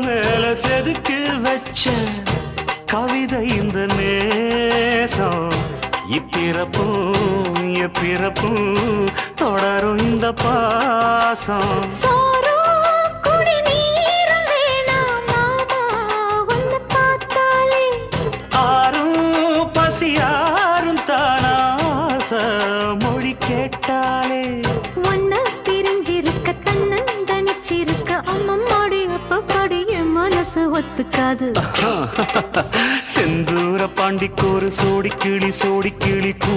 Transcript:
மேல செதுக்கி வச்ச கவிதை இந்த நேசம் இப்பிறப்பும் எப்பிறப்பும் தொடரும் இந்த பாசம் ஆரும் பசியாரும் தானாச மொழி கேட்டாலே ஒன்ன பிரிஞ்சிருக்க தன்னந்தனிச்சிருக்க அம்மம்மாடி அப்பப்படி என் மனசு ஒத்துக்காது செந்தூர பாண்டிக்கோரு சோடி கிளி கூ